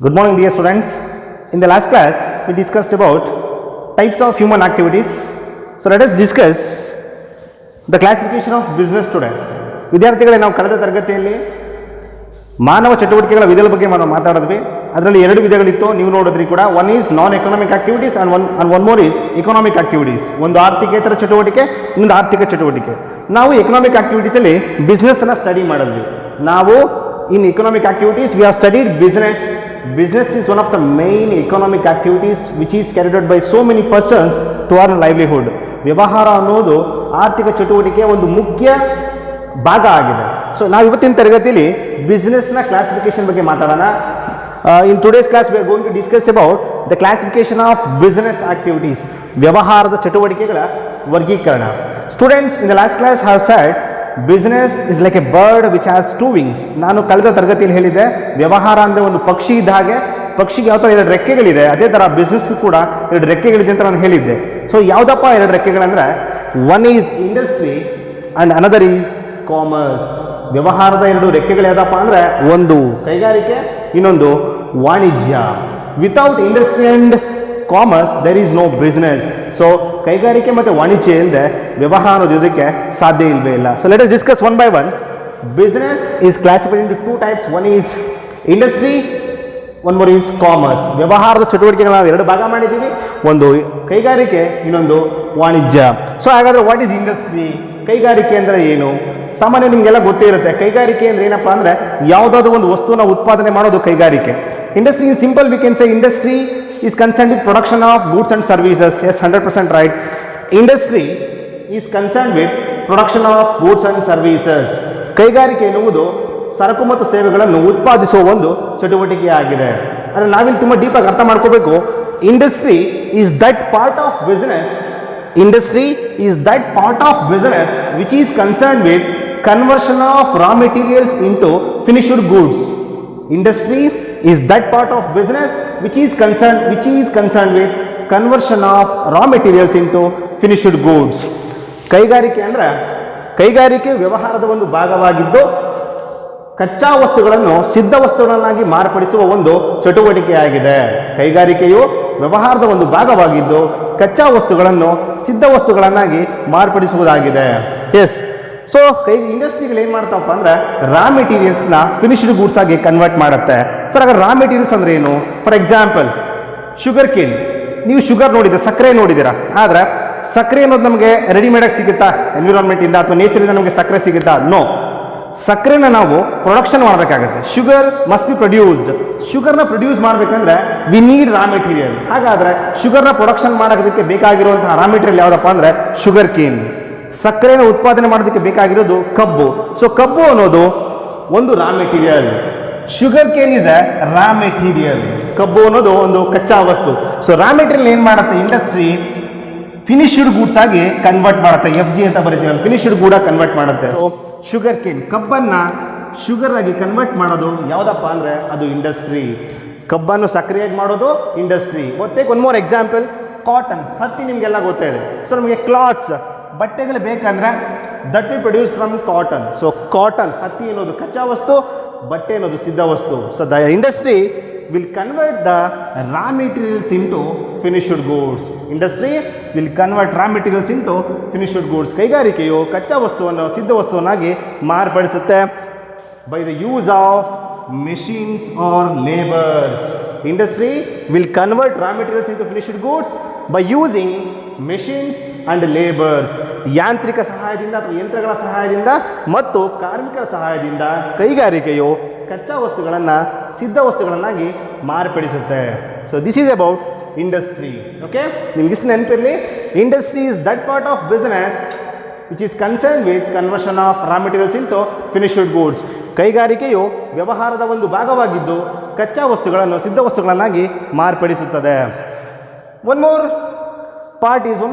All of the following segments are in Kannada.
Good morning, dear students. In the last class, we discussed about types of human activities. So let us discuss the classification of business today. ವಿದ್ಯಾರ್ಥಿಗಳೇ, ನಾವು ಕಳೆದ ತರಗತಿಯಲ್ಲಿ ಮಾನವ ಚಟುವಟಿಕೆಗಳ ವಿಧಗಳ ಬಗ್ಗೆ ನಾವು ಮಾತಾಡಿದ್ವಿ. ಅದರಲ್ಲಿ ಎರಡು ವಿಧಗಳಿತ್ತು, ನೀವು ನೋಡಿದ್ರಿ ಕೂಡ. One is non economic activities and one more is economic activities. ಒಂದು ಆರ್ಥಿಕೇತರ ಚಟುವಟಿಕೆ, ಇನ್ನೊಂದು ಆರ್ಥಿಕ ಚಟುವಟಿಕೆ. ನಾವು ಎಕನಾಮಿಕ್ ಆಕ್ಟಿವಿಟೀಸಲ್ಲಿ ಬಿಸ್ನೆಸ್ನ ಸ್ಟಡಿ ಮಾಡಿದ್ವಿ. ನಾವು in economic activities we have studied business. Business is one of the main economic activities which is carried out by so many persons to earn livelihood. ವ್ಯವಹಾರ ಅನ್ನೋದು ಆರ್ಥಿಕ ಚಟುವಟಿಕೆಯ ಒಂದು ಮುಖ್ಯ ಭಾಗ ಆಗಿದೆ. ಸೊ ನಾವು ಇವತ್ತಿನ ತರಗತಿಯಲ್ಲಿ ಬಿಸ್ನೆಸ್ನ ಕ್ಲಾಸಿಫಿಕೇಶನ್ ಬಗ್ಗೆ ಮಾತಾಡೋಣ. In today's class we are going to discuss about the classification of business activities. ವ್ಯವಹಾರದ ಚಟುವಟಿಕೆಗಳ ವರ್ಗೀಕರಣ. Students, in the last class have said business is like a bird which has two wings. ನಾನು ಕಳೆದ ತರಗತಿಯಲ್ಲಿ ಹೇಳಿದ್ದೆ, ವ್ಯವಹಾರ ಅಂದರೆ ಒಂದು ಪಕ್ಷಿ ಇದ್ದ ಹಾಗೆ. ಪಕ್ಷಿಗೆ ಯಾವ ಥರ ಎರಡು ರೆಕ್ಕೆಗಳಿದೆ, ಅದೇ ಥರ ಬಿಸ್ನೆಸ್ಗೂ ಕೂಡ ಎರಡು ರೆಕ್ಕೆಗಳಿದೆ ಅಂತ ನಾನು ಹೇಳಿದ್ದೆ. ಸೊ ಯಾವುದಪ್ಪ ಎರಡು ರೆಕ್ಕೆಗಳಂದರೆ, one is industry and another is commerce. ವ್ಯವಹಾರದ ಎರಡು ರೆಕ್ಕೆಗಳು ಯಾವುದಪ್ಪ ಅಂದರೆ, ಒಂದು ಕೈಗಾರಿಕೆ, ಇನ್ನೊಂದು ವಾಣಿಜ್ಯ. Without industry and commerce there is no business. So ಕೈಗಾರಿಕೆ ಮತ್ತು ವಾಣಿಜ್ಯ ಇಲ್ಲದೆ ವ್ಯವಹಾರ ಅನ್ನೋದಕ್ಕೆ ಸಾಧ್ಯ ಇಲ್ಲವೇ ಇಲ್ಲ. So let us discuss one by one. Business is classified into two types. One is industry, one more is commerce. ವ್ಯವಹಾರದ ಚಟುವಟಿಕೆಗಳನ್ನ ನಾವು ಎರಡು ಭಾಗ ಮಾಡಿದ್ದೀವಿ, ಒಂದು ಕೈಗಾರಿಕೆ, ಇನ್ನೊಂದು ವಾಣಿಜ್ಯ. ಸೊ ಹಾಗಾದರೆ ವಾಟ್ ಈಸ್ ಇಂಡಸ್ಟ್ರಿ? ಕೈಗಾರಿಕೆ ಅಂದರೆ ಏನು? ಸಾಮಾನ್ಯ ನಿಮಗೆಲ್ಲ ಗೊತ್ತೇ ಇರುತ್ತೆ. ಕೈಗಾರಿಕೆ ಅಂದರೆ ಏನಪ್ಪ ಅಂದರೆ, ಯಾವುದಾದ್ರೂ ಒಂದು ವಸ್ತುನ ಉತ್ಪಾದನೆ ಮಾಡೋದು ಕೈಗಾರಿಕೆ. Industry in simple we can say industry is concerned with production of goods and services. Yes, 100% right. Industry is concerned with production of goods and services. ಕೈಗಾರಿಕೆ ಎನ್ನುವುದು ಸರಕು ಮತ್ತು ಸೇವೆಗಳನ್ನು ಉತ್ಪಾದಿಸುವ ಒಂದು ಚಟುವಟಿಕೆಯಾಗಿದೆ. ಅಂದರೆ ನಾವಿಲ್ಲಿ ತುಂಬ ಡೀಪಾಗಿ ಅರ್ಥ ಮಾಡ್ಕೋಬೇಕು. Industry is that part of business. Industry is that part of business which is concern with conversion of raw materials into finished goods. Industry is that part of business which is concerned with conversion of raw materials into finished goods. ಕೈಗಾರಿಕೆ ಅಂದರೆ, ಕೈಗಾರಿಕೆ ವ್ಯವಹಾರದ ಒಂದು ಭಾಗವಾಗಿದ್ದು ಕಚ್ಚಾ ವಸ್ತುಗಳನ್ನು ಸಿದ್ಧ ವಸ್ತುಗಳನ್ನಾಗಿ ಮಾರ್ಪಡಿಸುವ ಒಂದು ಚಟುವಟಿಕೆಯಾಗಿದೆ. ಕೈಗಾರಿಕೆಯು ವ್ಯವಹಾರದ ಒಂದು ಭಾಗವಾಗಿದ್ದು ಕಚ್ಚಾ ವಸ್ತುಗಳನ್ನು ಸಿದ್ಧ ವಸ್ತುಗಳನ್ನಾಗಿ ಮಾರ್ಪಡಿಸುವುದಾಗಿದೆ. ಎಸ್. ಸೊ ಇಂಡಸ್ಟ್ರಿಗಳು ಏನು ಮಾಡ್ತಾವಪ್ಪ ಅಂದರೆ, ರಾ ಮೆಟೀರಿಯಲ್ಸ್ನ ಫಿನಿಶ್ಡ್ ಗೂಡ್ಸ್ ಆಗಿ ಕನ್ವರ್ಟ್ ಮಾಡುತ್ತೆ. ಸರ್ ಹಾಗಾದ್ರೆ ರಾ ಮೆಟೀರಿಯಲ್ಸ್ ಅಂದರೆ ಏನು? For example sugar cane. ನೀವು ಶುಗರ್ ನೋಡಿದ್ದೀರಾ, ಸಕ್ಕರೆ ನೋಡಿದ್ದೀರಾ. ಆದರೆ ಸಕ್ಕರೆ ಅನ್ನೋದು ನಮಗೆ ರೆಡಿಮೇಡಾಗಿ ಸಿಗುತ್ತಾ ಎನ್ವಿರಾನ್ಮೆಂಟಿಂದ ಅಥವಾ ನೇಚರಿಂದ ನಮಗೆ ಸಕ್ಕರೆ ಸಿಗುತ್ತಾ? ನೋ. ಸಕ್ಕರೆನ ನಾವು ಪ್ರೊಡಕ್ಷನ್ ಮಾಡಬೇಕಾಗತ್ತೆ. Sugar must be produced. ಶುಗರ್ನ ಪ್ರೊಡ್ಯೂಸ್ ಮಾಡಬೇಕಂದ್ರೆ ವಿ ನೀಡ್ ರಾ ಮೆಟೀರಿಯಲ್. ಹಾಗಾದರೆ ಶುಗರ್ನ ಪ್ರೊಡಕ್ಷನ್ ಮಾಡೋದಕ್ಕೆ ಬೇಕಾಗಿರುವಂತಹ ರಾ ಮೆಟೀರಿಯಲ್ ಯಾವುದಪ್ಪ ಅಂದರೆ ಶುಗರ್ ಕೇನ್. ಸಕ್ಕರೆನ ಉತ್ಪಾದನೆ ಮಾಡೋದಕ್ಕೆ ಬೇಕಾಗಿರೋದು ಕಬ್ಬು. ಸೊ ಕಬ್ಬು ಅನ್ನೋದು ಒಂದು raw material. Sugar cane is A raw material. ಕಬ್ಬು ಅನ್ನೋದು ಒಂದು ಕಚ್ಚಾ ವಸ್ತು. ಸೊ ರಾ ಮೆಟೀರಿಯಲ್ ಏನು ಮಾಡುತ್ತೆ ಇಂಡಸ್ಟ್ರಿ? ಫಿನಿಶ್ಡ್ ಗೂಡ್ಸ್ ಆಗಿ ಕನ್ವರ್ಟ್ ಮಾಡುತ್ತೆ. FG ಅಂತ ಬರೀತೀವಿ, ಫಿನಿಶ್ಡ್ ಗೂಡ್ ಆಗಿ ಕನ್ವರ್ಟ್ ಮಾಡುತ್ತೆ. ಸೊ ಶುಗರ್ ಕೇನ್, ಕಬ್ಬನ್ನು ಶುಗರ್ ಆಗಿ ಕನ್ವರ್ಟ್ ಮಾಡೋದು ಯಾವುದಪ್ಪ ಅಂದರೆ ಅದು ಇಂಡಸ್ಟ್ರಿ. ಕಬ್ಬನ್ನು ಸಕ್ಕರೆಯಾಗಿ ಮಾಡೋದು ಇಂಡಸ್ಟ್ರಿ. ಮತ್ತೆ ಒನ್ ಮೋರ್ ಎಕ್ಸಾಂಪಲ್, ಕಾಟನ್, ಹತ್ತಿ ನಿಮಗೆಲ್ಲ ಗೊತ್ತೇ ಇದೆ. ಸೊ ನಮಗೆ ಕ್ಲಾತ್ಸ್, ಬಟ್ಟೆಗಳು ಬೇಕಂದ್ರೆ that we produce from cotton. So cotton, ಹತ್ತಿ ಅನ್ನೋದು ಕಚ್ಚಾ ವಸ್ತು, ಬಟ್ಟೆ ಅನ್ನೋದು ಸಿದ್ಧ ವಸ್ತು. So the industry will convert the raw materials into finished goods. Industry will convert raw materials into finished goods. ಕೈಗಾರಿಕೆಯು ಕಚ್ಚಾ ವಸ್ತುವನ್ನು ಸಿದ್ಧ ವಸ್ತುವನ್ನಾಗಿ ಮಾರ್ಪಡಿಸುತ್ತೆ by the use of machines or labours. Industry will convert raw materials into finished goods by using machines and labours. ಯಾಂತ್ರಿಕ ಸಹಾಯದಿಂದ ಅಥವಾ ಯಂತ್ರಗಳ ಸಹಾಯದಿಂದ ಮತ್ತು ಕಾರ್ಮಿಕರ ಸಹಾಯದಿಂದ ಕೈಗಾರಿಕೆಯು ಕಚ್ಚಾ ವಸ್ತುಗಳನ್ನು ಸಿದ್ಧ ವಸ್ತುಗಳನ್ನಾಗಿ ಮಾರ್ಪಡಿಸುತ್ತೆ. So this is about industry. Okay, ನಿಮ್ಗೆ ಇಷ್ಟು ನೆನಪಿರಲಿ. Industry is that part of business which is concern with conversion of raw materials into finished goods. ಕೈಗಾರಿಕೆಯು ವ್ಯವಹಾರದ ಒಂದು ಭಾಗವಾಗಿದ್ದು ಕಚ್ಚಾ ವಸ್ತುಗಳನ್ನು ಸಿದ್ಧ ವಸ್ತುಗಳನ್ನಾಗಿ ಮಾರ್ಪಡಿಸುತ್ತದೆ. One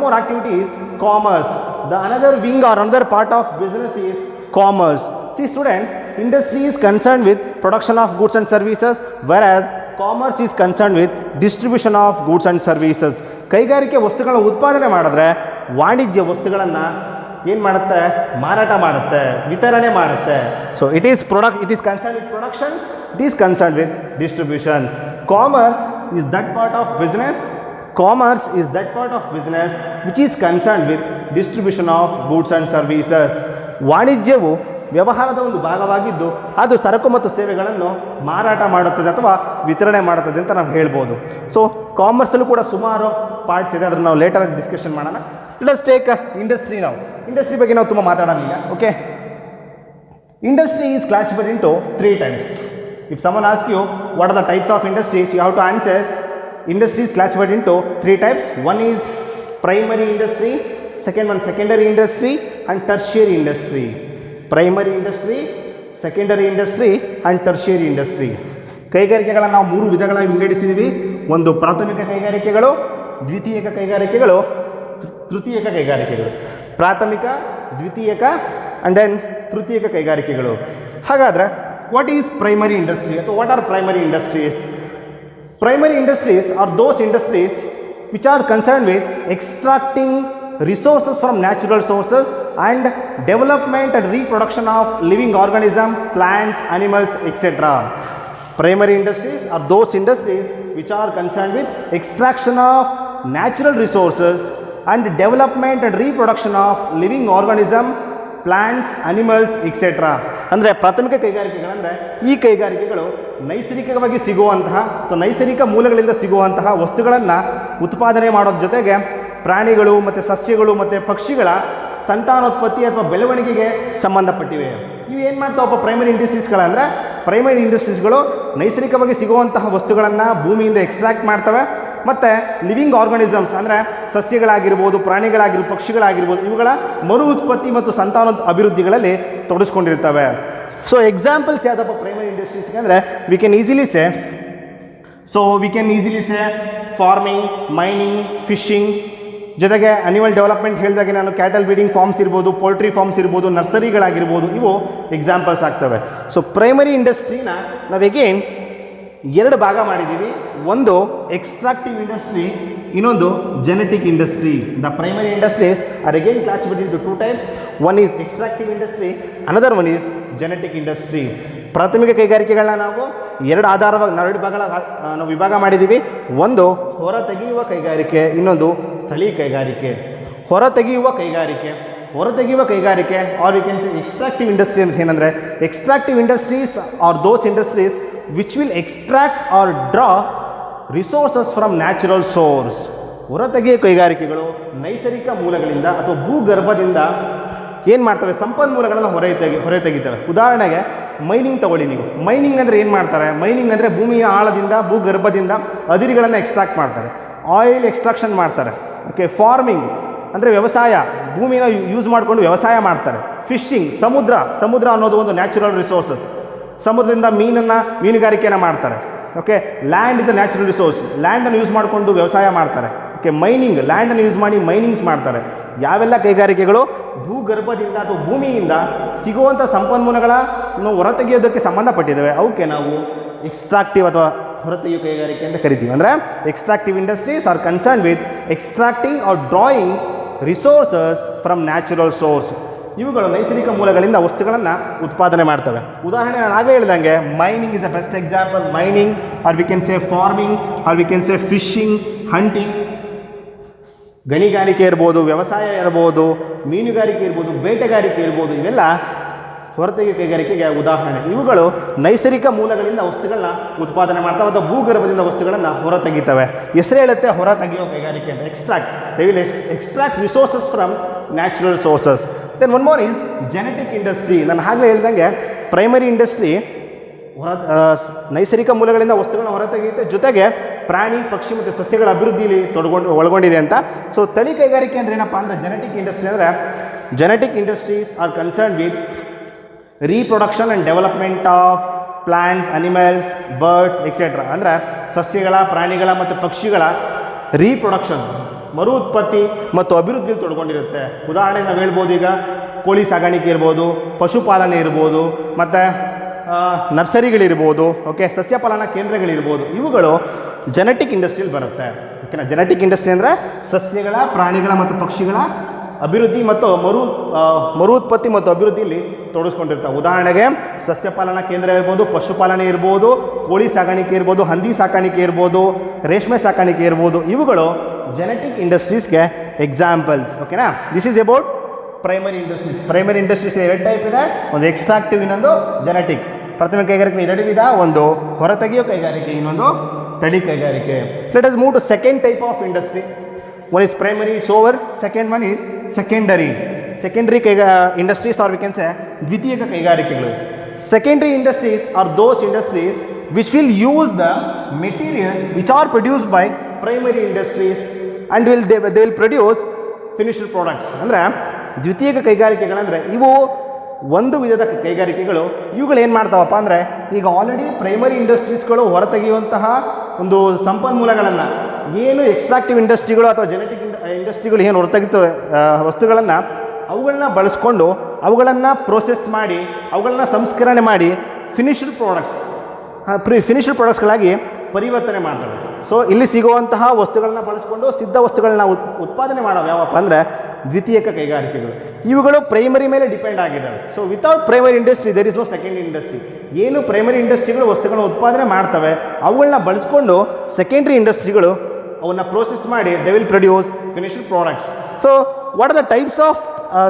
more activity is commerce. The another wing or another part of business is commerce. See students, industry is concerned with production of goods and services, whereas commerce is concerned with distribution of goods and services. ಕೈಗಾರಿಕೆ ವಸ್ತುಗಳನ್ನು ಉತ್ಪಾದನೆ ಮಾಡಿದ್ರೆ ವಾಣಿಜ್ಯ ವಸ್ತುಗಳನ್ನು ಏನು ಮಾಡುತ್ತೆ? ಮಾರಾಟ ಮಾಡುತ್ತೆ, ವಿತರಣೆ ಮಾಡುತ್ತೆ. So it is concern with production, it is concern with distribution. Commerce is that part of business commerce is that part of business which is concerned with distribution of goods and services. ವಾಣಿಜ್ಯವು ವ್ಯವಹಾರದ ಒಂದು ಭಾಗವಾಗಿದ್ದು ಅದು ಸರಕು ಮತ್ತು ಸೇವೆಗಳನ್ನು ಮಾರಾಟ ಮಾಡುತ್ತದೆ ಅಥವಾ ವಿತರಣೆ ಮಾಡುತ್ತದೆ ಅಂತ ನಾವು ಹೇಳ್ಬೋದು. ಸೊ ಕಾಮರ್ಸಲ್ಲೂ ಕೂಡ ಸುಮಾರು ಪಾರ್ಟ್ಸ್ ಇದೆ, ಅದನ್ನು ನಾವು ಲೇಟರಾಗಿ ಡಿಸ್ಕಷನ್ ಮಾಡೋಣ. Let's take industry. ನಾವು ಇಂಡಸ್ಟ್ರಿ ಬಗ್ಗೆ ನಾವು ತುಂಬ ಮಾತಾಡೋದಿಲ್ಲ. Okay, industry is classified into 3 types. If someone asks you what are the types of industries, you have to answer industry is classified into 3 types. One is primary industry, second one secondary industry and tertiary industry. Primary industry, secondary industry and tertiary industry. ಕೈಗಾರಿಕೆಗಳನ್ನು ನಾವು 3 ವಿಧಗಳಾಗಿ ವಿಂಗಡಿಸಿದ್ದೀವಿ. ಒಂದು ಪ್ರಾಥಮಿಕ ಕೈಗಾರಿಕೆಗಳು, ದ್ವಿತೀಯಕ ಕೈಗಾರಿಕೆಗಳು, ತೃತೀಯಕ ಕೈಗಾರಿಕೆಗಳು. ಪ್ರಾಥಮಿಕ, ದ್ವಿತೀಯಕ and then ತೃತೀಯಕ ಕೈಗಾರಿಕೆಗಳು. ಹಾಗಾದರೆ what is primary industry ಅಥವಾ what are primary industries? Primary industries are those industries which are concerned with extracting resources from natural sources and development and reproduction of living organisms, plants, animals, etc. Primary industries are those industries which are concerned with extraction of natural resources and development and reproduction of living organisms, plants, animals etcetera. ಅಂದರೆ ಪ್ರಾಥಮಿಕ ಕೈಗಾರಿಕೆಗಳಂದರೆ ಈ ಕೈಗಾರಿಕೆಗಳು ನೈಸರ್ಗಿಕವಾಗಿ ಸಿಗುವಂತಹ ಅಥವಾ ನೈಸರ್ಗಿಕ ಮೂಲಗಳಿಂದ ಸಿಗುವಂತಹ ವಸ್ತುಗಳನ್ನು ಉತ್ಪಾದನೆ ಮಾಡೋದ್ರ ಜೊತೆಗೆ ಪ್ರಾಣಿಗಳು ಮತ್ತು ಸಸ್ಯಗಳು ಮತ್ತು ಪಕ್ಷಿಗಳ ಸಂತಾನೋತ್ಪತ್ತಿ ಅಥವಾ ಬೆಳವಣಿಗೆಗೆ ಸಂಬಂಧಪಟ್ಟಿವೆ. ಇವು ಏನು ಮಾಡ್ತಾವಪ್ಪ ಪ್ರೈಮರಿ ಇಂಡಸ್ಟ್ರೀಸ್ಗಳಂದರೆ, ಪ್ರೈಮರಿ ಇಂಡಸ್ಟ್ರೀಸ್ಗಳು ನೈಸರ್ಗಿಕವಾಗಿ ಸಿಗುವಂತಹ ವಸ್ತುಗಳನ್ನು ಭೂಮಿಯಿಂದ ಎಕ್ಸ್ಟ್ರಾಕ್ಟ್ ಮಾಡ್ತವೆ ಮತ್ತು ಲಿವಿಂಗ್ ಆರ್ಗಾನಿಸಮ್ಸ್ ಅಂದರೆ ಸಸ್ಯಗಳಾಗಿರ್ಬೋದು, ಪ್ರಾಣಿಗಳಾಗಿರ್ಬೋದು, ಪಕ್ಷಿಗಳಾಗಿರ್ಬೋದು, ಇವುಗಳ ಮರು ಉತ್ಪತ್ತಿ ಮತ್ತು ಸಂತಾನ ಅಭಿವೃದ್ಧಿಗಳಲ್ಲಿ ತೊಡಗಿಸ್ಕೊಂಡಿರ್ತವೆ. ಸೊ ಎಕ್ಸಾಂಪಲ್ಸ್ ಯಾವುದಪ್ಪ ಪ್ರೈಮರಿ ಇಂಡಸ್ಟ್ರೀಸ್ಗೆ ಅಂದರೆ we can easily say farming, mining, fishing, ಜೊತೆಗೆ ಅನಿಮಲ್ ಡೆವಲಪ್ಮೆಂಟ್ ಹೇಳಿದಾಗೆ ನಾನು ಕ್ಯಾಟಲ್ ಬ್ರೀಡಿಂಗ್ ಫಾರ್ಮ್ಸ್ ಇರ್ಬೋದು, ಪೋಲ್ಟ್ರಿ ಫಾರ್ಮ್ಸ್ ಇರ್ಬೋದು, ನರ್ಸರಿಗಳಾಗಿರ್ಬೋದು, ಇವು ಎಕ್ಸಾಂಪಲ್ಸ್ ಆಗ್ತವೆ. ಸೊ ಪ್ರೈಮರಿ ಇಂಡಸ್ಟ್ರಿನ ನಾವು ಎಗೇನ್ 2 ಭಾಗ ಮಾಡಿದ್ದೀವಿ. ಒಂದು ಎಕ್ಸ್ಟ್ರಾಕ್ಟಿವ್ ಇಂಡಸ್ಟ್ರಿ, ಇನ್ನೊಂದು genetic industry. The primary industries are again classified into 2 types. One is extractive industry, another one is genetic industry. ಪ್ರಾಥಮಿಕ ಕೈಗಾರಿಕೆಗಳನ್ನ ನಾವು 2 ಭಾಗಗಳ ನಾವು ವಿಭಾಗ ಮಾಡಿದ್ದೀವಿ. ಒಂದು ಹೊರತೆಗೆಯುವ ಕೈಗಾರಿಕೆ, ಇನ್ನೊಂದು ತಳಿ ಕೈಗಾರಿಕೆ. ಹೊರತೆಗೆಯುವ ಕೈಗಾರಿಕೆ or you can say extractive industry ಅಂತ ಏನಂದರೆ, extractive industries are those industries which will extract or draw resources from natural source. ಹೊರತೆಗೆಯುವ ಕೈಗಾರಿಕೆಗಳು ನೈಸರ್ಗಿಕ ಮೂಲಗಳಿಂದ ಅಥವಾ ಭೂಗರ್ಭದಿಂದ ಏನು ಮಾಡ್ತವೆ, ಸಂಪನ್ಮೂಲಗಳನ್ನು ಹೊರತೆಗಿತವೆ. ಉದಾಹರಣೆಗೆ ಮೈನಿಂಗ್ ತಗೊಳ್ಳಿ ನೀವು. ಮೈನಿಂಗ್ ಅಂದರೆ ಏನು ಮಾಡ್ತಾರೆ? ಮೈನಿಂಗ್ ಅಂದರೆ ಭೂಮಿಯ ಆಳದಿಂದ, ಭೂಗರ್ಭದಿಂದ ಅದಿರುಗಳನ್ನು ಎಕ್ಸ್ಟ್ರಾಕ್ಟ್ ಮಾಡ್ತಾರೆ, ಆಯಿಲ್ ಎಕ್ಸ್ಟ್ರಾಕ್ಷನ್ ಮಾಡ್ತಾರೆ. ಓಕೆ, ಫಾರ್ಮಿಂಗ್ ಅಂದರೆ ವ್ಯವಸಾಯ, ಭೂಮಿನ ಯೂಸ್ ಮಾಡಿಕೊಂಡು ವ್ಯವಸಾಯ ಮಾಡ್ತಾರೆ. ಫಿಶಿಂಗ್, ಸಮುದ್ರ ಅನ್ನೋದು ಒಂದು ನ್ಯಾಚುರಲ್ ರಿಸೋರ್ಸಸ್, ಸಮುದ್ರದಿಂದ ಮೀನುಗಾರಿಕೆಯನ್ನು ಮಾಡ್ತಾರೆ. Okay, land is a natural resource, ಲ್ಯಾಂಡನ್ನು ಯೂಸ್ ಮಾಡಿಕೊಂಡು ವ್ಯವಸಾಯ ಮಾಡ್ತಾರೆ. ಓಕೆ, ಮೈನಿಂಗ್, ಲ್ಯಾಂಡನ್ನು ಯೂಸ್ ಮಾಡಿ ಮೈನಿಂಗ್ಸ್ ಮಾಡ್ತಾರೆ. ಯಾವೆಲ್ಲ ಕೈಗಾರಿಕೆಗಳು ಭೂಗರ್ಭದಿಂದ ಅಥವಾ ಭೂಮಿಯಿಂದ ಸಿಗುವಂಥ ಸಂಪನ್ಮೂಲಗಳನ್ನು ಹೊರತೆಗೆಯೋದಕ್ಕೆ ಸಂಬಂಧಪಟ್ಟಿದ್ದಾವೆ, ಅವಕ್ಕೆ ನಾವು ಎಕ್ಸ್ಟ್ರಾಕ್ಟಿವ್ ಅಥವಾ ಹೊರತೆಗೆಯುವ ಕೈಗಾರಿಕೆ ಅಂತ ಕರಿತೀವಿ. ಅಂದರೆ extractive industries are concern with extracting or drawing resources from natural source. ಇವುಗಳು ನೈಸರ್ಗಿಕ ಮೂಲಗಳಿಂದ ವಸ್ತುಗಳನ್ನು ಉತ್ಪಾದನೆ ಮಾಡ್ತವೆ. ಉದಾಹರಣೆ ನಾನು ಆಗಲೇ ಹೇಳಿದಂಗೆ mining is a best example. Mining or we can say farming or we can say fishing, hunting, ಗಣಿಗಾರಿಕೆ ಇರ್ಬೋದು, ವ್ಯವಸಾಯ ಇರ್ಬೋದು, ಮೀನುಗಾರಿಕೆ ಇರ್ಬೋದು, ಬೇಟೆಗಾರಿಕೆ ಇರ್ಬೋದು, ಇವೆಲ್ಲ ಹೊರತೆಗೆಯುವ ಕೈಗಾರಿಕೆಗೆ ಉದಾಹರಣೆ. ಇವುಗಳು ನೈಸರ್ಗಿಕ ಮೂಲಗಳಿಂದ ವಸ್ತುಗಳನ್ನ ಉತ್ಪಾದನೆ ಮಾಡ್ತವೆ ಅಥವಾ ಭೂಗರ್ಭದಿಂದ ವಸ್ತುಗಳನ್ನು ಹೊರತೆಗಿತವೆ. ಹೆಸರು ಹೇಳುತ್ತೆ ಹೊರತೆಗೆಯುವ ಕೈಗಾರಿಕೆ ಅಂತ. They will extract resources from natural sources. Then one more is genetic industry. ನಾನು ಆಗಲೇ ಹೇಳಿದಂಗೆ ಪ್ರೈಮರಿ ಇಂಡಸ್ಟ್ರಿ ನೈಸರ್ಗಿಕ ಮೂಲಗಳಿಂದ ವಸ್ತುಗಳನ್ನ ಹೊರತೆಗೆಯುತ್ತೆ, ಜೊತೆಗೆ ಪ್ರಾಣಿ, ಪಕ್ಷಿ ಮತ್ತು ಸಸ್ಯಗಳ ಅಭಿವೃದ್ಧಿಯಲ್ಲಿ ಒಳಗೊಂಡಿದೆ ಅಂತ. ಸೊ ತಳಿ ಕೈಗಾರಿಕೆ ಅಂದರೆ ಏನಪ್ಪ ಅಂದರೆ ಜೆನೆಟಿಕ್ ಇಂಡಸ್ಟ್ರಿ ಅಂದರೆ genetic industries are concern with reproduction and development of plants, animals, birds etcetera. ಅಂದರೆ ಸಸ್ಯಗಳ, ಪ್ರಾಣಿಗಳ ಮತ್ತು ಪಕ್ಷಿಗಳ ರೀಪ್ರೊಡಕ್ಷನ್, ಮರು ಉತ್ಪತ್ತಿ ಮತ್ತು ಅಭಿವೃದ್ಧಿಯಲ್ಲಿ ತೊಡ್ಕೊಂಡಿರುತ್ತೆ. ಉದಾಹರಣೆಗೆ ನಾವು ಹೇಳ್ಬೋದು, ಈಗ ಕೋಳಿ ಸಾಗಾಣಿಕೆ ಇರ್ಬೋದು, ಪಶುಪಾಲನೆ ಇರ್ಬೋದು, ಮತ್ತು ನರ್ಸರಿಗಳಿರ್ಬೋದು, ಓಕೆ, ಸಸ್ಯಪಾಲನಾ ಕೇಂದ್ರಗಳಿರ್ಬೋದು, ಇವುಗಳು ಜೆನೆಟಿಕ್ ಇಂಡಸ್ಟ್ರಿಯಲ್ಲಿ ಬರುತ್ತೆ. ಓಕೆನಾ. ಜೆನೆಟಿಕ್ ಇಂಡಸ್ಟ್ರಿ ಅಂದರೆ ಸಸ್ಯಗಳ, ಪ್ರಾಣಿಗಳ ಮತ್ತು ಪಕ್ಷಿಗಳ ಅಭಿವೃದ್ಧಿ ಮತ್ತು ಮರು ಉತ್ಪತ್ತಿ ಮತ್ತು ಅಭಿವೃದ್ಧಿಯಲ್ಲಿ ತೊಡಗಿಸ್ಕೊಂಡಿರ್ತಾವೆ. ಉದಾಹರಣೆಗೆ ಸಸ್ಯಪಾಲನಾ ಕೇಂದ್ರ ಇರ್ಬೋದು, ಪಶುಪಾಲನೆ ಇರ್ಬೋದು, ಕೋಳಿ ಸಾಕಾಣಿಕೆ ಇರ್ಬೋದು, ಹಂದಿ ಸಾಕಾಣಿಕೆ ಇರ್ಬೋದು, ರೇಷ್ಮೆ ಸಾಕಾಣಿಕೆ ಇರ್ಬೋದು. ಇವುಗಳು ಜೆನೆಟಿಕ್ ಇಂಡಸ್ಟ್ರೀಸ್ಗೆ ಎಕ್ಸಾಂಪಲ್ಸ್. ಓಕೆನಾ? This is about primary industries. Primary industries 2 type ಇದೆ, ಒಂದು ಎಕ್ಸ್ಟ್ರಾಕ್ಟಿವ್, ಇನ್ನೊಂದು ಜೆನೆಟಿಕ್. ಪ್ರಾಥಮಿಕ ಕೈಗಾರಿಕೆ 2 ವಿಧ, ಒಂದು ಹೊರತೆಗೆಯೋ ಕೈಗಾರಿಕೆ, ಇನ್ನೊಂದು ತಡಿ ಕೈಗಾರಿಕೆ. Let us move to second type of industry. One is primary, it's over. Second one is secondary. Secondary industries are we can say ದ್ವಿತೀಯಕ ಕೈಗಾರಿಕೆಗಳು. Secondary industries are those industries which will use the materials which are produced by primary industries and they will produce finished products. ಅಂದರೆ ದ್ವಿತೀಯಕ ಕೈಗಾರಿಕೆಗಳಂದರೆ ಇವು ಒಂದು ವಿಧದ ಕೈಗಾರಿಕೆಗಳು. ಇವುಗಳು ಏನು ಮಾಡ್ತಾವಪ್ಪ ಅಂದರೆ, ಈಗ ಆಲ್ರೆಡಿ ಪ್ರೈಮರಿ ಇಂಡಸ್ಟ್ರೀಸ್ಗಳು ಹೊರತೆಗೆಯುವಂತಹ ಒಂದು ಸಂಪನ್ಮೂಲಗಳನ್ನು, ಏನು ಎಕ್ಸ್ಟ್ರಾಕ್ಟಿವ್ ಇಂಡಸ್ಟ್ರಿಗಳು ಅಥವಾ ಜೆನೆಟಿಕ್ ಇಂಡಸ್ಟ್ರಿಗಳು ಏನು ಹೊರತೆಗಿತವೆ ವಸ್ತುಗಳನ್ನು, ಅವುಗಳನ್ನ ಬಳಸ್ಕೊಂಡು ಅವುಗಳನ್ನು ಪ್ರೋಸೆಸ್ ಮಾಡಿ ಅವುಗಳನ್ನ ಸಂಸ್ಕರಣೆ ಮಾಡಿ ಫಿನಿಶ್ಡ್ ಪ್ರಾಡಕ್ಟ್ಸ್ಗಳಾಗಿ ಪರಿವರ್ತನೆ ಮಾಡ್ತವೆ. ಸೊ ಇಲ್ಲಿ ಸಿಗುವಂತಹ ವಸ್ತುಗಳನ್ನ ಬಳಸ್ಕೊಂಡು ಸಿದ್ಧ ವಸ್ತುಗಳನ್ನ ಉತ್ಪಾದನೆ ಮಾಡೋವು ಯಾವಪ್ಪ ಅಂದರೆ ದ್ವಿತೀಯಕ ಕೈಗಾರಿಕೆಗಳು. ಇವುಗಳು ಪ್ರೈಮರಿ ಮೇಲೆ ಡಿಪೆಂಡ್ ಆಗಿದ್ದಾವೆ. So without primary industry there is no secondary industry. ಏನು ಪ್ರೈಮರಿ ಇಂಡಸ್ಟ್ರಿಗಳು ವಸ್ತುಗಳನ್ನ ಉತ್ಪಾದನೆ ಮಾಡ್ತವೆ ಅವುಗಳನ್ನ ಬಳಸ್ಕೊಂಡು ಸೆಕೆಂಡ್ರಿ ಇಂಡಸ್ಟ್ರಿಗಳು ಅವನ್ನ ಪ್ರೋಸೆಸ್ ಮಾಡಿ they will produce finished products. So what are the types of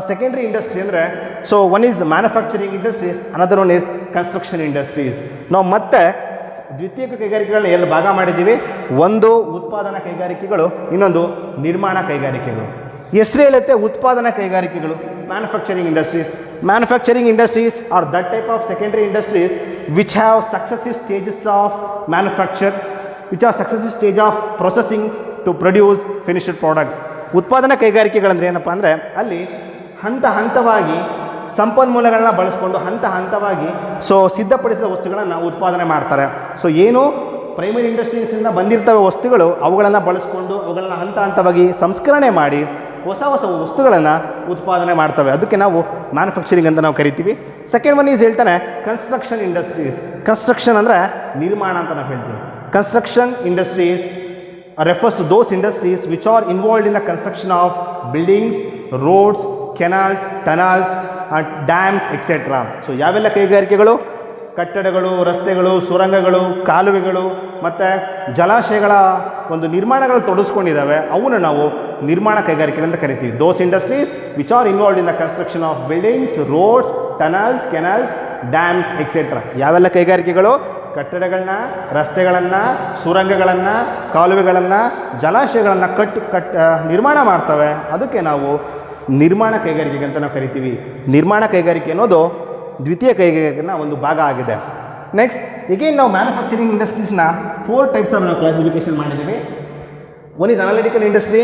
secondary industry ಅಂದರೆ, so one is manufacturing industries, another one is construction industries. ನಾವು ಮತ್ತೆ ದ್ವಿತೀಯಕ ಕೈಗಾರಿಕೆಗಳನ್ನ ಎಲ್ಲಿ ಭಾಗ ಮಾಡಿದ್ದೀವಿ, ಒಂದು ಉತ್ಪಾದನಾ ಕೈಗಾರಿಕೆಗಳು, ಇನ್ನೊಂದು ನಿರ್ಮಾಣ ಕೈಗಾರಿಕೆಗಳು. ಹೆಸರು ಹೇಳುತ್ತೆ ಉತ್ಪಾದನಾ ಕೈಗಾರಿಕೆಗಳು, manufacturing industries. Manufacturing industries are that type of secondary industries which have successive stages of manufacture, which are successive stage of processing to produce finished products. ಉತ್ಪಾದನಾ ಕೈಗಾರಿಕೆಗಳಂದ್ರೆ ಏನಪ್ಪ ಅಂದರೆ, ಅಲ್ಲಿ ಹಂತ ಹಂತವಾಗಿ ಸಂಪನ್ಮೂಲಗಳನ್ನ ಬಳಸ್ಕೊಂಡು ಹಂತ ಹಂತವಾಗಿ ಸಿದ್ಧಪಡಿಸಿದ ವಸ್ತುಗಳನ್ನು ಉತ್ಪಾದನೆ ಮಾಡ್ತಾರೆ. ಸೊ ಏನು ಪ್ರೈಮರಿ ಇಂಡಸ್ಟ್ರೀಸಿಂದ ಬಂದಿರ್ತವೆ ವಸ್ತುಗಳು, ಅವುಗಳನ್ನು ಬಳಸ್ಕೊಂಡು ಅವುಗಳನ್ನ ಹಂತ ಹಂತವಾಗಿ ಸಂಸ್ಕರಣೆ ಮಾಡಿ ಹೊಸ ಹೊಸ ವಸ್ತುಗಳನ್ನು ಉತ್ಪಾದನೆ ಮಾಡ್ತವೆ. ಅದಕ್ಕೆ ನಾವು ಮ್ಯಾನುಫ್ಯಾಕ್ಚರಿಂಗ್ ಅಂತ ನಾವು ಕರಿತೀವಿ. ಸೆಕೆಂಡ್ ಒನ್ ಈಸ್ ಹೇಳ್ತಾನೆ ಕನ್ಸ್ಟ್ರಕ್ಷನ್ ಇಂಡಸ್ಟ್ರೀಸ್. ಕನ್ಸ್ಟ್ರಕ್ಷನ್ ಅಂದರೆ ನಿರ್ಮಾಣ ಅಂತ ನಾವು ಹೇಳ್ತೀವಿ. Construction industries refers to those industries which are involved in the construction of buildings, roads, canals, tunnels and dams etc. So ಯಾವೆಲ್ಲ ಕೈಗಾರಿಕೆಗಳು ಕಟ್ಟಡಗಳು, ರಸ್ತೆಗಳು, ಸುರಂಗಗಳು, ಕಾಲುವೆಗಳು ಮತ್ತು ಜಲಾಶಯಗಳ ಒಂದು ನಿರ್ಮಾಣಗಳು ತೊಡಗಿಸ್ಕೊಂಡಿದ್ದಾವೆ, ಅವನ್ನು ನಾವು ನಿರ್ಮಾಣ ಕೈಗಾರಿಕೆ ಅಂತ ಕರಿತೀವಿ. Those industries which are involved in the construction of buildings, roads, tunnels, canals, dams etcetera. ಯಾವೆಲ್ಲ ಕೈಗಾರಿಕೆಗಳು ಕಟ್ಟಡಗಳನ್ನ, ರಸ್ತೆಗಳನ್ನು, ಸುರಂಗಗಳನ್ನು, ಕಾಲುವೆಗಳನ್ನು, ಜಲಾಶಯಗಳನ್ನು ನಿರ್ಮಾಣ ಮಾಡ್ತವೆ, ಅದಕ್ಕೆ ನಾವು ನಿರ್ಮಾಣ ಕೈಗಾರಿಕೆ ಅಂತ ನಾವು ಕರಿತೀವಿ. ನಿರ್ಮಾಣ ಕೈಗಾರಿಕೆ ಅನ್ನೋದು ದ್ವಿತೀಯ ಕೈಗಾರಿಕೆನ ಒಂದು ಭಾಗ ಆಗಿದೆ. ನೆಕ್ಸ್ಟ್ ಈಗೇನು ನಾವು ಮ್ಯಾನುಫ್ಯಾಕ್ಚರಿಂಗ್ ಇಂಡಸ್ಟ್ರೀಸ್ನ 4 ಟೈಪ್ಸ್ ಆಗಿ ನಾವು ಕ್ಲಾಸಿಫಿಕೇಶನ್ ಮಾಡಿದ್ದೀವಿ. One is analytical industry,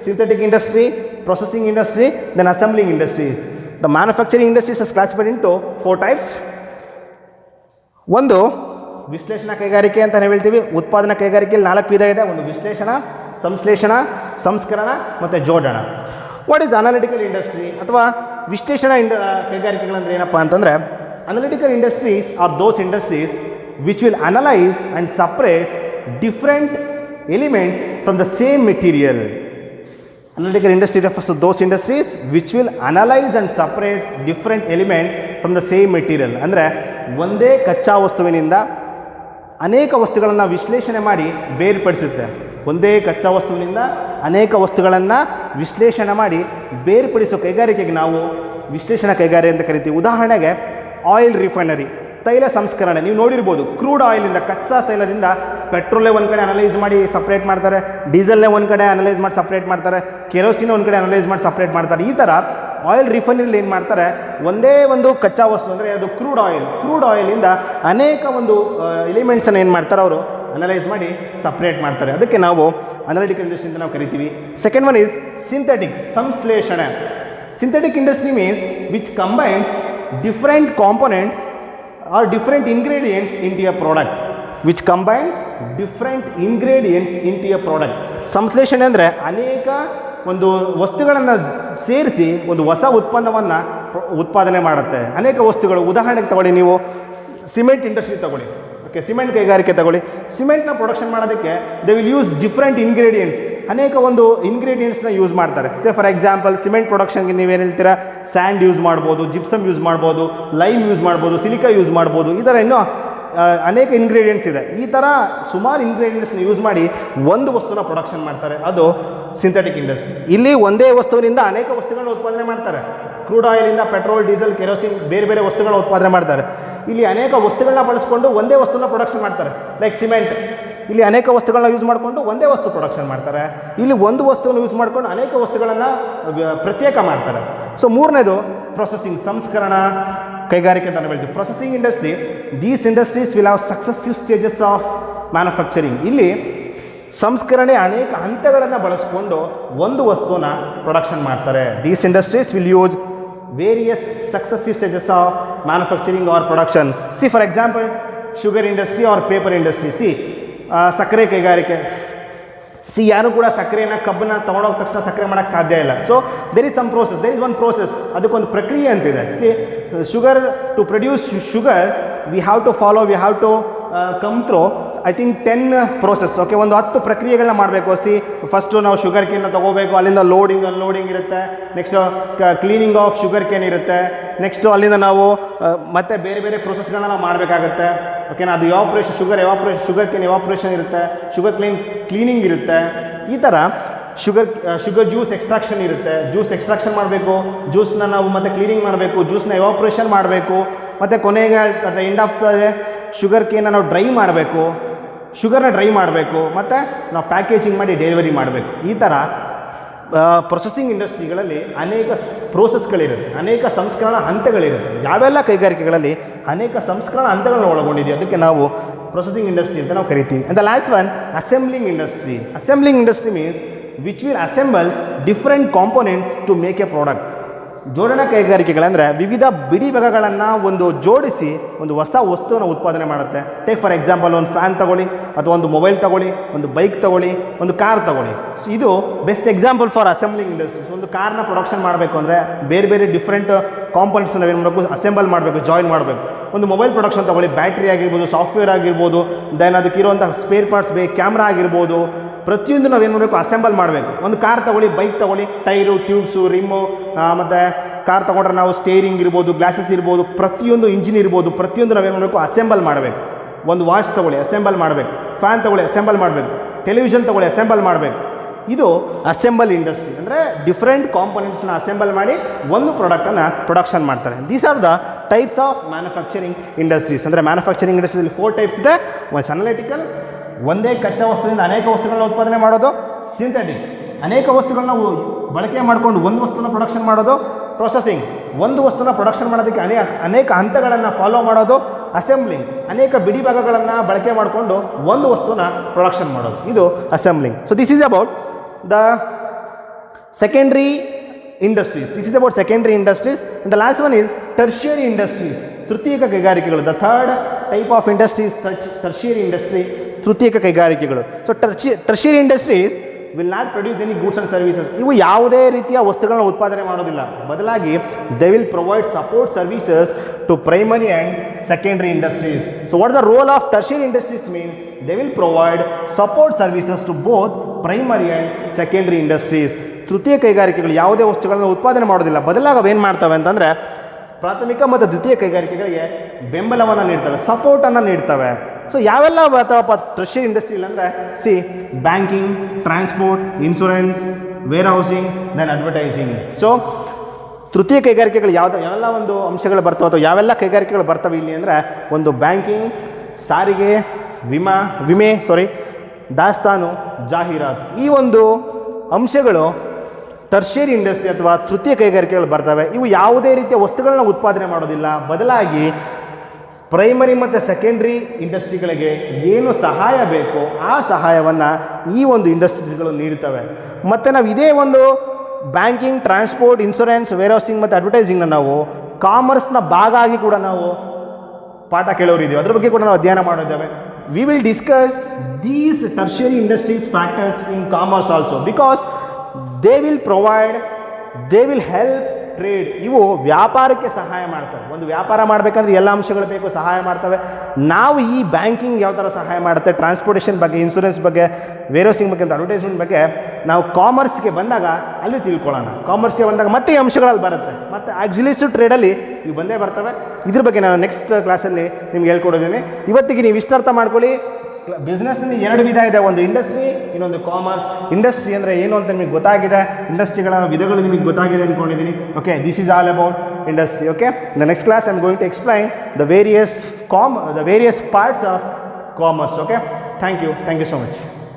synthetic industry, processing industry, then assembling industries. The manufacturing industries is classified into 4 types. ಒಂದು ವಿಶ್ಲೇಷಣಾ ಕೈಗಾರಿಕೆ ಅಂತ ನಾವು ಹೇಳ್ತೀವಿ. ಉತ್ಪಾದನಾ ಕೈಗಾರಿಕೆಯಲ್ಲಿ 4 ವಿಧ ಇದೆ. ಒಂದು ವಿಶ್ಲೇಷಣಾ, ಸಂಶ್ಲೇಷಣಾ, ಸಂಸ್ಕರಣ ಮತ್ತು ಜೋಡಣ. ವಾಟ್ ಈಸ್ ಅನಾಲಿಟಿಕಲ್ ಇಂಡಸ್ಟ್ರಿ ಅಥವಾ ವಿಶ್ಲೇಷಣಾ ಕೈಗಾರಿಕೆಗಳಂದ್ರೆ ಏನಪ್ಪ ಅಂತಂದರೆ, analytical industries are those industries which will analyse and separate different elements from the same material. Analytical industry refers to those industries which will analyze and separate different elements from the same material. ಅಂದರೆ ಒಂದೇ ಕಚ್ಚಾ ವಸ್ತುವಿನಿಂದ ಅನೇಕ ವಸ್ತುಗಳನ್ನು ವಿಶ್ಲೇಷಣೆ ಮಾಡಿ ಬೇರ್ಪಡಿಸುತ್ತೆ. ಒಂದೇ ಕಚ್ಚಾ ವಸ್ತುವಿನಿಂದ ಅನೇಕ ವಸ್ತುಗಳನ್ನು ವಿಶ್ಲೇಷಣೆ ಮಾಡಿ ಬೇರ್ಪಡಿಸೋ ಕೈಗಾರಿಕೆಗೆ ನಾವು ವಿಶ್ಲೇಷಣಾ ಕೈಗಾರಿಕೆ ಅಂತ ಕರಿತೀವಿ. ಉದಾಹರಣೆಗೆ ಆಯಿಲ್ ರಿಫೈನರಿ, ತೈಲ ಸಂಸ್ಕರಣೆ. ನೀವು ನೋಡಿರ್ಬೋದು, ಕ್ರೂಡ್ ಆಯಿಲಿಂದ, ಕಚ್ಚಾ ತೈಲದಿಂದ ಪೆಟ್ರೋಲೇ ಒಂದು ಕಡೆ ಅನಲೈಸ್ ಮಾಡಿ ಸಪ್ರೇಟ್ ಮಾಡ್ತಾರೆ, ಡೀಸೆಲ್ನೇ ಒಂದು ಕಡೆ ಅನಲೈಸ್ ಮಾಡಿ ಸಪ್ರೇಟ್ ಮಾಡ್ತಾರೆ, ಕೆರೋಸಿನ್ ಒಂದು ಕಡೆ ಅನಲೈಸ್ ಮಾಡಿ ಸಪ್ರೇಟ್ ಮಾಡ್ತಾರೆ. ಈ ಥರ ಆಯಿಲ್ ರಿಫೈನರಿಲಿ ಏನು ಮಾಡ್ತಾರೆ, ಒಂದೇ ಒಂದು ಕಚ್ಚಾ ವಸ್ತು ಅಂದರೆ ಅದು ಕ್ರೂಡ್ ಆಯಿಲಿಂದ ಅನೇಕ ಒಂದು ಎಲಿಮೆಂಟ್ಸನ್ನು ಏನು ಮಾಡ್ತಾರೆ, ಅವರು ಅನಲೈಸ್ ಮಾಡಿ ಸಪ್ರೇಟ್ ಮಾಡ್ತಾರೆ. ಅದಕ್ಕೆ ನಾವು ಅನಾಲಿಟಿಕಲ್ ಇಂಡಸ್ಟ್ರಿ ಅಂತ ನಾವು ಕರಿತೀವಿ. ಸೆಕೆಂಡ್ ಒನ್ ಈಸ್ ಸಿಂಥೆಟಿಕ್, ಸಂಶ್ಲೇಷಣೆ. Synthetic industry means which combines different components or different ingredients into a product, which combines different ingredients into a product. ಸಂಶ್ಲೇಷಣೆ ಅಂದರೆ ಅನೇಕ ಒಂದು ವಸ್ತುಗಳನ್ನು ಸೇರಿಸಿ ಒಂದು ಹೊಸ ಉತ್ಪನ್ನವನ್ನು ಉತ್ಪಾದನೆ ಮಾಡುತ್ತೆ. ಅನೇಕ ವಸ್ತುಗಳು, ಉದಾಹರಣೆಗೆ ತಗೊಳ್ಳಿ, ನೀವು ಸಿಮೆಂಟ್ ಇಂಡಸ್ಟ್ರಿ ತಗೊಳ್ಳಿ. ಓಕೆ, ಸಿಮೆಂಟ್ ಕೈಗಾರಿಕೆ ತಗೊಳ್ಳಿ. ಸಿಮೆಂಟ್ನ ಪ್ರೊಡಕ್ಷನ್ ಮಾಡೋದಕ್ಕೆ they will use different ingredients, ಅನೇಕ ಒಂದು ಇಂಗ್ರೀಡಿಯೆಂಟ್ಸ್ನ ಯೂಸ್ ಮಾಡ್ತಾರೆ. ಫಾರ್ ಎಕ್ಸಾಂಪಲ್ ಸಿಮೆಂಟ್ ಪ್ರೊಡಕ್ಷನ್ಗೆ ನೀವೇನು ಹೇಳ್ತೀರಾ, ಸ್ಯಾಂಡ್ ಯೂಸ್ ಮಾಡ್ಬೋದು, ಜಿಪ್ಸಮ್ ಯೂಸ್ ಮಾಡ್ಬೋದು, ಲೈಮ್ ಯೂಸ್ ಮಾಡ್ಬೋದು, ಸಿಲಿಕಾ ಯೂಸ್ ಮಾಡ್ಬೋದು. ಈ ಥರ ಇನ್ನೂ ಅನೇಕ ಇಂಗ್ರೀಡಿಯೆಂಟ್ಸ್ ಇದೆ. ಈ ಥರ ಸುಮಾರು ಇಂಗ್ರೀಡಿಯೆಂಟ್ಸ್ನ ಯೂಸ್ ಮಾಡಿ ಒಂದು ವಸ್ತುನ ಪ್ರೊಡಕ್ಷನ್ ಮಾಡ್ತಾರೆ, ಅದು ಸಿಂಥೆಟಿಕ್ ಇಂಡಸ್ಟ್ರಿ. ಇಲ್ಲಿ ಒಂದೇ ವಸ್ತುವಿನಿಂದ ಅನೇಕ ವಸ್ತುಗಳನ್ನ ಉತ್ಪಾದನೆ ಮಾಡ್ತಾರೆ. ಕ್ರೂಡ್ ಆಯಿಲಿಂದ ಪೆಟ್ರೋಲ್, ಡೀಸೆಲ್, ಕೆರೋಸಿನ್, ಬೇರೆ ಬೇರೆ ವಸ್ತುಗಳನ್ನ ಉತ್ಪಾದನೆ ಮಾಡ್ತಾರೆ. ಇಲ್ಲಿ ಅನೇಕ ವಸ್ತುಗಳನ್ನ ಬಳಸ್ಕೊಂಡು ಒಂದೇ ವಸ್ತುನ ಪ್ರೊಡಕ್ಷನ್ ಮಾಡ್ತಾರೆ. ಲೈಕ್ ಸಿಮೆಂಟ್, ಇಲ್ಲಿ ಅನೇಕ ವಸ್ತುಗಳನ್ನ ಯೂಸ್ ಮಾಡಿಕೊಂಡು ಒಂದೇ ವಸ್ತು ಪ್ರೊಡಕ್ಷನ್ ಮಾಡ್ತಾರೆ. ಇಲ್ಲಿ ಒಂದು ವಸ್ತುವನ್ನು ಯೂಸ್ ಮಾಡಿಕೊಂಡು ಅನೇಕ ವಸ್ತುಗಳನ್ನು ಪ್ರತ್ಯೇಕ ಮಾಡ್ತಾರೆ. ಸೊ ಮೂರನೇದು ಪ್ರೊಸೆಸಿಂಗ್, ಸಂಸ್ಕರಣ ಕೈಗಾರಿಕೆ ಅಂತ ಹೇಳ್ತೀವಿ. Processing industry, these industries will have successive stages of manufacturing. ಇಲ್ಲಿ ಸಂಸ್ಕರಣೆ ಅನೇಕ ಹಂತಗಳನ್ನು ಬಳಸಿಕೊಂಡು ಒಂದು ವಸ್ತುನ ಪ್ರೊಡಕ್ಷನ್ ಮಾಡ್ತಾರೆ. These industries will use various successive stages of manufacturing or production. See for example sugar industry or paper industry. ಸಕ್ಕರೆ ಕೈಗಾರಿಕೆ. ಯಾರು ಕೂಡ ಸಕ್ಕರೆನ, ಕಬ್ಬನ್ನ ತೊಗೊಂಡೋಗ ತಕ್ಷಣ ಸಕ್ಕರೆ ಮಾಡೋಕ್ಕೆ ಸಾಧ್ಯ ಇಲ್ಲ. So there is some process, there is one process, ಅದಕ್ಕೊಂದು ಪ್ರಕ್ರಿಯೆ ಅಂತಿದೆ. Sugar, to produce sugar we have to come through I think 10 process. Okay, ಒಂದು 10 ಪ್ರಕ್ರಿಯೆಗಳನ್ನ ಮಾಡಬೇಕು. ಫಸ್ಟು ನಾವು ಶುಗರ್ ಕೇನ್ನ ತೊಗೋಬೇಕು, ಅಲ್ಲಿಂದ ಲೋಡಿಂಗ್, ಅನ್ಲೋಡಿಂಗ್ ಇರುತ್ತೆ. Next cleaning of sugar cane ಇರುತ್ತೆ. ನೆಕ್ಸ್ಟು ಅಲ್ಲಿಂದ ನಾವು ಮತ್ತೆ ಬೇರೆ ಬೇರೆ ಪ್ರೋಸೆಸ್ಗಳನ್ನ ನಾವು ಮಾಡಬೇಕಾಗತ್ತೆ. ಓಕೆನಾ, ಅದು ಎವಾಪ್ರೇಷನ್, ಶುಗರ್ ಕೇನ್ ಎವಾಪ್ರೇಷನ್ ಇರುತ್ತೆ, ಶುಗರ್ ಕ್ಲೀನಿಂಗ್ ಇರುತ್ತೆ. ಈ ಥರ ಶುಗರ್ ಜ್ಯೂಸ್ ಎಕ್ಸ್ಟ್ರಾಕ್ಷನ್ ಇರುತ್ತೆ. ಜ್ಯೂಸ್ ಎಕ್ಸ್ಟ್ರಾಕ್ಷನ್ ಮಾಡಬೇಕು, ಜ್ಯೂಸ್ನ ನಾವು ಮತ್ತೆ ಕ್ಲೀನಿಂಗ್ ಮಾಡಬೇಕು, ಜ್ಯೂಸ್ನ ಎವಾಪ್ರೇಷನ್ ಮಾಡಬೇಕು, ಮತ್ತು ಕೊನೆಗೆ at the end of the sugar ಕೇನ್ನ ನಾವು ಡ್ರೈ ಮಾಡಬೇಕು, ಶುಗರ್ನ ಡ್ರೈ ಮಾಡಬೇಕು, ಮತ್ತು ನಾವು ಪ್ಯಾಕೇಜಿಂಗ್ ಮಾಡಿ ಡೆಲಿವರಿ ಮಾಡಬೇಕು. ಈ ಥರ ಪ್ರೊಸೆಸಿಂಗ್ ಇಂಡಸ್ಟ್ರಿಗಳಲ್ಲಿ ಅನೇಕ ಪ್ರೋಸೆಸ್ಗಳಿರುತ್ತೆ, ಅನೇಕ ಸಂಸ್ಕರಣಾ ಹಂತಗಳಿರುತ್ತೆ. ಯಾವೆಲ್ಲ ಕೈಗಾರಿಕೆಗಳಲ್ಲಿ ಅನೇಕ ಸಂಸ್ಕರಣಾ ಹಂತಗಳನ್ನ ಒಳಗೊಂಡಿದೆ, ಅದಕ್ಕೆ ನಾವು ಪ್ರೊಸೆಸಿಂಗ್ ಇಂಡಸ್ಟ್ರಿ ಅಂತ ನಾವು ಕರಿತೀವಿ. And the last one assembling industry. Assembling industry means which will assembles different components to make a product. ಜೋಡಣಾ ಕೈಗಾರಿಕೆಗಳಂದರೆ ವಿವಿಧ ಬಿಡಿ ಭಾಗಗಳನ್ನು ಒಂದು ಜೋಡಿಸಿ ಒಂದು ಹೊಸ ವಸ್ತುವನ್ನು ಉತ್ಪಾದನೆ ಮಾಡುತ್ತೆ. ಟೇಕ್ ಫಾರ್ ಎಕ್ಸಾಂಪಲ್ ಒಂದು ಫ್ಯಾನ್ ತಗೊಳ್ಳಿ, ಅಥವಾ ಒಂದು ಮೊಬೈಲ್ ತಗೊಳ್ಳಿ, ಒಂದು ಬೈಕ್ ತಗೊಳ್ಳಿ, ಒಂದು ಕಾರ್ ತಗೊಳ್ಳಿ. ಸೊ ಇದು best example for assembling industries. ಒಂದು ಕಾರ್ನ ಪ್ರೊಡಕ್ಷನ್ ಮಾಡಬೇಕು ಅಂದರೆ ಬೇರೆ ಬೇರೆ ಡಿಫ್ರೆಂಟ್ ಕಾಂಪೋನೆಂಟ್ಸ್ ನಾವೇನು ಮಾಡಬೇಕು, ಅಸೆಂಬಲ್ ಮಾಡಬೇಕು, ಜಾಯಿನ್ ಮಾಡಬೇಕು. ಒಂದು ಮೊಬೈಲ್ ಪ್ರೊಡಕ್ಷನ್ ತಗೊಳ್ಳಿ, ಬ್ಯಾಟ್ರಿ ಆಗಿರ್ಬೋದು, ಸಾಫ್ಟ್ವೇರ್ ಆಗಿರ್ಬೋದು, ದೆನ್ ಅದಕ್ಕಿರುವಂಥ ಸ್ಪೇರ್ ಪಾರ್ಟ್ಸ್ ಬೇಕು, ಕ್ಯಾಮ್ರಾ ಆಗಿರ್ಬೋದು, ಪ್ರತಿಯೊಂದು ನಾವೇನು ಮಾಡಬೇಕು, ಅಸೆಂಬಲ್ ಮಾಡಬೇಕು. ಒಂದು ಕಾರ್ ತಗೊಳ್ಳಿ, ಬೈಕ್ ತಗೊಳ್ಳಿ, ಟೈರು, ಟ್ಯೂಬ್ಸು, ರಿಮ್ಮು, ಮತ್ತು ಕಾರ್ ತೊಗೊಂಡ್ರೆ ನಾವು ಸ್ಟೇರಿಂಗ್ ಇರ್ಬೋದು, ಗ್ಲಾಸಸ್ ಇರ್ಬೋದು, ಪ್ರತಿಯೊಂದು ಇಂಜಿನ್ ಇರ್ಬೋದು, ಪ್ರತಿಯೊಂದು ನಾವೇನು ಮಾಡಬೇಕು, ಅಸೆಂಬಲ್ ಮಾಡಬೇಕು. ಒಂದು ವಾಚ್ ತಗೊಳ್ಳಿ, ಅಸೆಂಬಲ್ ಮಾಡಬೇಕು. ಫ್ಯಾನ್ ತಗೊಳ್ಳಿ, ಅಸೆಂಬಲ್ ಮಾಡಬೇಕು. ಟೆಲಿವಿಷನ್ ತಗೊಳ್ಳಿ, ಅಸೆಂಬಲ್ ಮಾಡಬೇಕು. ಇದು ಅಸೆಂಬಲ್ ಇಂಡಸ್ಟ್ರಿ. ಅಂದರೆ ಡಿಫ್ರೆಂಟ್ ಕಾಂಪೊನೆಂಟ್ಸ್ನ ಅಸೆಂಬಲ್ ಮಾಡಿ ಒಂದು ಪ್ರಾಡಕ್ಟನ್ನು ಪ್ರೊಡಕ್ಷನ್ ಮಾಡ್ತಾರೆ. These are the types of manufacturing industries. ಅಂದರೆ ಮ್ಯಾನುಫ್ಯಾಕ್ಚರಿಂಗ್ ಇಂಡಸ್ಟ್ರಿಯಲ್ಲಿ 4 ಟೈಪ್ಸ್ ಇದೆ. ಒಂದು ಅನಲಿಟಿಕಲ್, ಒಂದೇ ಕಚ್ಚಾ ವಸ್ತುವಿಂದ ಅನೇಕ ವಸ್ತುಗಳನ್ನ ಉತ್ಪಾದನೆ ಮಾಡೋದು. ಸಿಂಥೆಟಿಕ್, ಅನೇಕ ವಸ್ತುಗಳನ್ನ ಬಳಕೆ ಮಾಡಿಕೊಂಡು ಒಂದು ವಸ್ತುನ ಪ್ರೊಡಕ್ಷನ್ ಮಾಡೋದು. ಪ್ರೊಸೆಸಿಂಗ್, ಒಂದು ವಸ್ತುನ ಪ್ರೊಡಕ್ಷನ್ ಮಾಡೋದಕ್ಕೆ ಅನೇಕ ಹಂತಗಳನ್ನು ಫಾಲೋ ಮಾಡೋದು. ಅಸೆಂಬ್ಲಿಂಗ್, ಅನೇಕ ಬಿಡಿ ಭಾಗಗಳನ್ನು ಬಳಕೆ ಮಾಡಿಕೊಂಡು ಒಂದು ವಸ್ತುನ ಪ್ರೊಡಕ್ಷನ್ ಮಾಡೋದು. ಇದು assembling. So this is about the secondary industries. This is about secondary industries. The last one is tertiary industries, ತೃತೀಯಕ ಕೈಗಾರಿಕೆಗಳು. The third type of industries tertiary industry, ತೃತೀಯಕ ಕೈಗಾರಿಕೆಗಳು. So tertiary industries will not produce any goods and services. ಇವು ಯಾವುದೇ ರೀತಿಯ ವಸ್ತುಗಳನ್ನ ಉತ್ಪಾದನೆ ಮಾಡೋದಿಲ್ಲ. ಬದಲಾಗಿ they will provide support services to primary and secondary industries. So what's the role of tertiary industries means they will provide support services to both primary and secondary industries. ತೃತೀಯ ಕೈಗಾರಿಕೆಗಳು ಯಾವುದೇ ವಸ್ತುಗಳನ್ನು ಉತ್ಪಾದನೆ ಮಾಡೋದಿಲ್ಲ, ಬದಲಾಗಿ ಅವೇನು ಮಾಡ್ತವೆ ಅಂತಂದರೆ ಪ್ರಾಥಮಿಕ ಮತ್ತು ದ್ವಿತೀಯ ಕೈಗಾರಿಕೆಗಳಿಗೆ ಬೆಂಬಲವನ್ನು ನೀಡ್ತವೆ, ಸಪೋರ್ಟನ್ನು ನೀಡ್ತವೆ. ಸೊ ಯಾವೆಲ್ಲ ಅಥವಾ ಟರ್ಷಿಯರಿ ಇಂಡಸ್ಟ್ರಿ ಅಂದರೆ banking, transport, insurance, warehousing, then advertising. So ತೃತೀಯ ಕೈಗಾರಿಕೆಗಳು ಯಾವೆಲ್ಲ ಒಂದು ಅಂಶಗಳು ಬರ್ತವೆ ಅಥವಾ ಯಾವೆಲ್ಲ ಕೈಗಾರಿಕೆಗಳು ಬರ್ತವೆ ಇಲ್ಲಿ ಅಂದರೆ ಒಂದು ಬ್ಯಾಂಕಿಂಗ್, ಸಾರಿಗೆ, ವಿಮೆ, ದಾಸ್ತಾನು, ಜಾಹೀರಾತು. ಈ ಒಂದು ಅಂಶಗಳು ಟರ್ಷಿಯರಿ ಇಂಡಸ್ಟ್ರಿ ಅಥವಾ ತೃತೀಯ ಕೈಗಾರಿಕೆಗಳು ಬರ್ತವೆ. ಇವು ಯಾವುದೇ ರೀತಿಯ ವಸ್ತುಗಳನ್ನ ಉತ್ಪಾದನೆ ಮಾಡೋದಿಲ್ಲ, ಬದಲಾಗಿ ಪ್ರೈಮರಿ ಮತ್ತು ಸೆಕೆಂಡ್ರಿ ಇಂಡಸ್ಟ್ರಿಗಳಿಗೆ ಏನು ಸಹಾಯ ಬೇಕೋ ಆ ಸಹಾಯವನ್ನು ಈ ಒಂದು ಇಂಡಸ್ಟ್ರೀಸ್ಗಳು ನೀಡ್ತವೆ. ಮತ್ತು ನಾವು ಇದೇ ಒಂದು banking, transport, insurance, warehousing ಮತ್ತು ಅಡ್ವರ್ಟೈಸಿಂಗ್ನ ನಾವು ಕಾಮರ್ಸ್ನ ಭಾಗ ಆಗಿ ಕೂಡ ನಾವು ಪಾಠ ಕೇಳೋರಿದ್ದೀವಿ, ಅದ್ರ ಬಗ್ಗೆ ಕೂಡ ನಾವು ಅಧ್ಯಯನ ಮಾಡಿದ್ದೇವೆ. We will discuss these tertiary industries factors in commerce also, because they will help trade ಇವು ವ್ಯಾಪಾರಕ್ಕೆ ಸಹಾಯ ಮಾಡ್ತವೆ. ಒಂದು ವ್ಯಾಪಾರ ಮಾಡಬೇಕಂದ್ರೆ ಎಲ್ಲ ಅಂಶಗಳು ಬೇಕು, ಸಹಾಯ ಮಾಡ್ತವೆ. ನಾವು ಈ ಬ್ಯಾಂಕಿಂಗ್ ಯಾವ ಥರ ಸಹಾಯ ಮಾಡುತ್ತೆ, ಟ್ರಾನ್ಸ್ಪೋರ್ಟೇಷನ್ ಬಗ್ಗೆ, ಇನ್ಶೂರೆನ್ಸ್ ಬಗ್ಗೆ, ವೇರೋಸಿಂಗ್ ಬಗ್ಗೆ, ಅಡ್ವರ್ಟೈಸ್ಮೆಂಟ್ ಬಗ್ಗೆ ನಾವು ಕಾಮರ್ಸ್ಗೆ ಬಂದಾಗ ಅಲ್ಲಿ ತಿಳ್ಕೊಳ್ಳೋಣ. ಕಾಮರ್ಸ್ಗೆ ಬಂದಾಗ ಮತ್ತೆ ಈ ಅಂಶಗಳಲ್ಲಿ ಬರುತ್ತೆ, ಮತ್ತು ಆಕ್ಸಿಲೇಟಿವ್ ಟ್ರೇಡಲ್ಲಿ ಇವು ಬಂದೇ ಬರ್ತವೆ. ಇದ್ರ ಬಗ್ಗೆ ನಾನು ನೆಕ್ಸ್ಟ್ ಕ್ಲಾಸಲ್ಲಿ ನಿಮ್ಗೆ ಹೇಳ್ಕೊಡೋದೇನೆ. ಇವತ್ತಿಗೆ ನೀವು ಇಷ್ಟ ಅರ್ಥ ಮಾಡ್ಕೊಳ್ಳಿ. ಬಿಸ್ನೆಸ್ನಲ್ಲಿ ಎರಡು ವಿಧ ಇದೆ, ಒಂದು ಇಂಡಸ್ಟ್ರಿ, ಇನ್ನೊಂದು ಕಾಮರ್ಸ್. ಇಂಡಸ್ಟ್ರಿ ಅಂದರೆ ಏನು ಅಂತ ನಿಮಗೆ ಗೊತ್ತಾಗಿದೆ, ಇಂಡಸ್ಟ್ರಿಗಳ ವಿಧಗಳು ನಿಮಗೆ ಗೊತ್ತಾಗಿದೆ ಅಂದ್ಕೊಂಡಿದ್ದೀನಿ. Okay, this is all about industry. Okay, the next class I am going to explain the various parts of commerce. Okay, thank you so much.